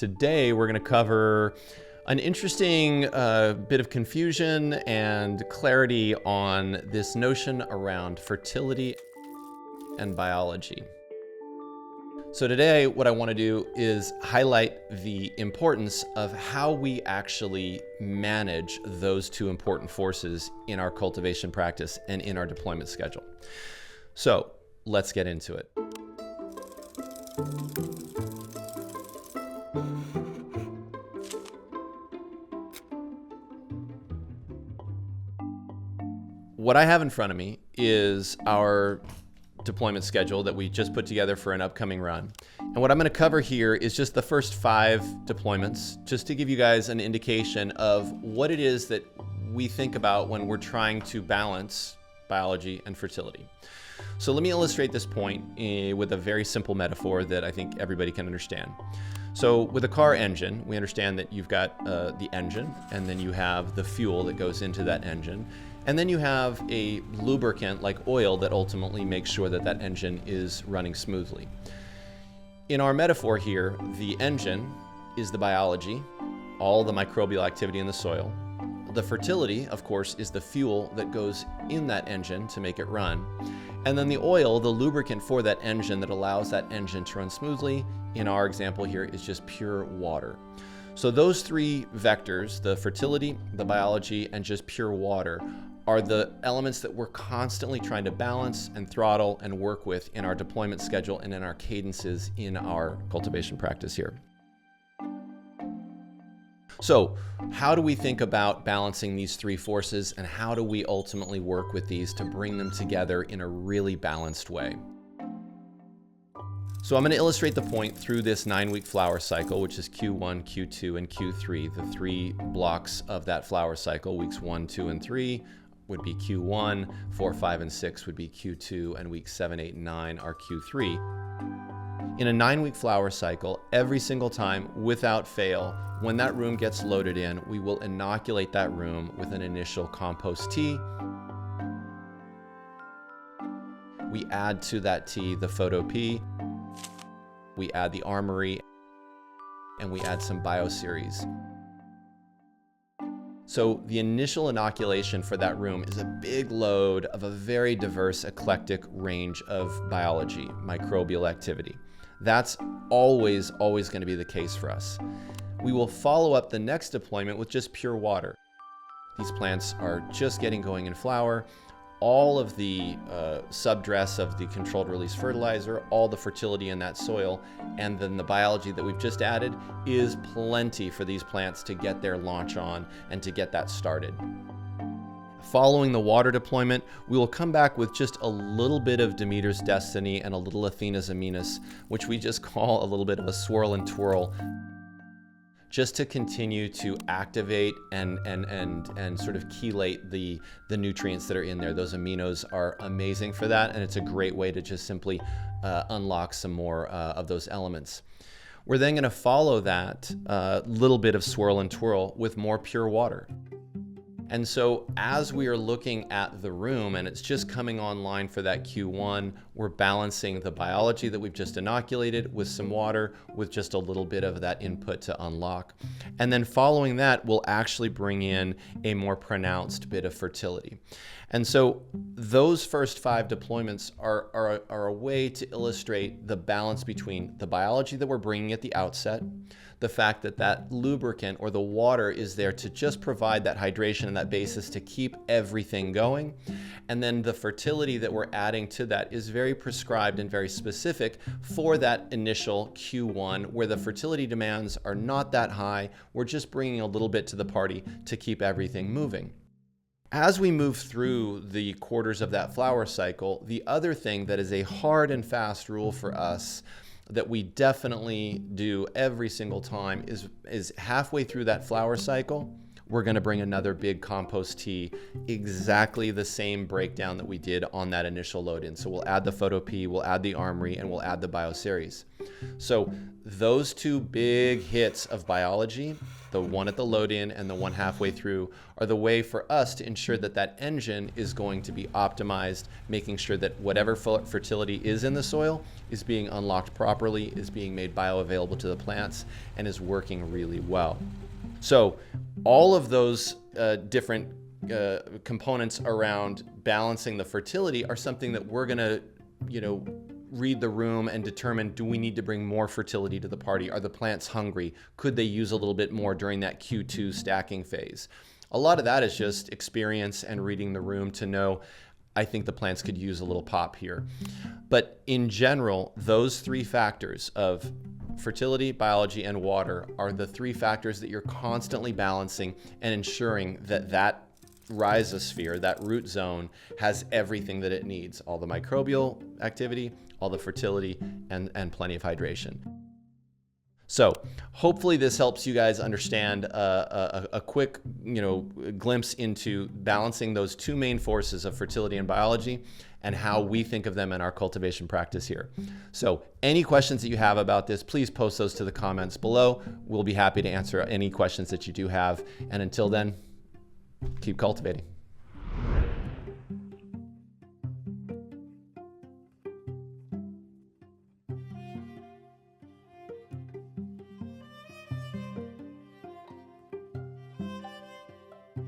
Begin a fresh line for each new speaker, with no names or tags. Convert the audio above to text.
today we're going to cover an interesting bit of confusion and clarity on this notion around fertility and biology. So today what I want to do is highlight the importance of how we actually manage those two important forces in our cultivation practice and in our deployment schedule. So let's get into it. What I have in front of me is our deployment schedule that we just put together for an upcoming run. And what I'm going to cover here is just the first 5 deployments, just to give you guys an indication of what it is that we think about when we're trying to balance biology and fertility. So let me illustrate this point with a very simple metaphor that I think everybody can understand. So with a car engine, we understand that you've got the engine, and then you have the fuel that goes into that engine. And then you have a lubricant like oil that ultimately makes sure that that engine is running smoothly. In our metaphor here, the engine is the biology, all the microbial activity in the soil. The fertility, of course, is the fuel that goes in that engine to make it run. And then the oil, the lubricant for that engine that allows that engine to run smoothly, in our example here, is just pure water. So those 3 vectors, the fertility, the biology, and just pure water, are the elements that we're constantly trying to balance and throttle and work with in our deployment schedule and in our cadences in our cultivation practice here. So how do we think about balancing these 3 forces, and how do we ultimately work with these to bring them together in a really balanced way? So I'm going to illustrate the point through this 9-week flower cycle, which is Q1, Q2, and Q3, the 3 blocks of that flower cycle. Weeks 1, 2, and 3 would be Q1, 4, 5, and 6 would be Q2, and weeks 7, 8, and 9 are Q3. In a 9-week flower cycle, every single time, without fail, when that room gets loaded in, we will inoculate that room with an initial compost tea. We add to that tea the photo P. We add the armory, and we add some bioseries. So the initial inoculation for that room is a big load of a very diverse, eclectic range of biology, microbial activity. That's always going to be the case for us. We will follow up the next deployment with just pure water. These plants are just getting going in flower. All of the subdress of the controlled release fertilizer, all the fertility in that soil, and then the biology that we've just added is plenty for these plants to get their launch on and to get that started. Following the water deployment, we will come back with just a little bit of Demeter's Destiny and a little Athena's Aminus, which we just call a little bit of a swirl and twirl, just to continue to activate and sort of chelate the nutrients that are in there. Those aminos are amazing for that, and it's a great way to just simply unlock some more of those elements. We're then going to follow that little bit of swirl and twirl with more pure water. And so as we are looking at the room and it's just coming online for that Q1, we're balancing the biology that we've just inoculated with some water, with just a little bit of that input to unlock. And then following that, we'll actually bring in a more pronounced bit of fertility. And so those first 5 deployments are a way to illustrate the balance between the biology that we're bringing at the outset, the fact that that lubricant or the water is there to just provide that hydration and that basis to keep everything going. And then the fertility that we're adding to that is very prescribed and very specific for that initial Q1, where the fertility demands are not that high. We're just bringing a little bit to the party to keep everything moving. As we move through the quarters of that flower cycle, the other thing that is a hard and fast rule for us that we definitely do every single time is halfway through that flower cycle, we're going to bring another big compost tea, exactly the same breakdown that we did on that initial load in. So we'll add the photo P, we'll add the armory, and we'll add the bioseries. So those two big hits of biology, the one at the load in and the one halfway through, are the way for us to ensure that that engine is going to be optimized, making sure that whatever fertility is in the soil is being unlocked properly, is being made bioavailable to the plants, and is working really well. So all of those different components around balancing the fertility are something that we're going to, read the room and determine, do we need to bring more fertility to the party? Are the plants hungry? Could they use a little bit more during that Q2 stacking phase? A lot of that is just experience and reading the room to know, I think the plants could use a little pop here. But in general, those three factors of fertility, biology, and water are the three factors that you're constantly balancing and ensuring that that rhizosphere, that root zone, has everything that it needs, all the microbial activity, all the fertility, and plenty of hydration. So hopefully this helps you guys understand a quick glimpse into balancing those two main forces of fertility and biology and how we think of them in our cultivation practice here. So any questions that you have about this, please post those to the comments below. We'll be happy to answer any questions that you do have. And until then, keep cultivating.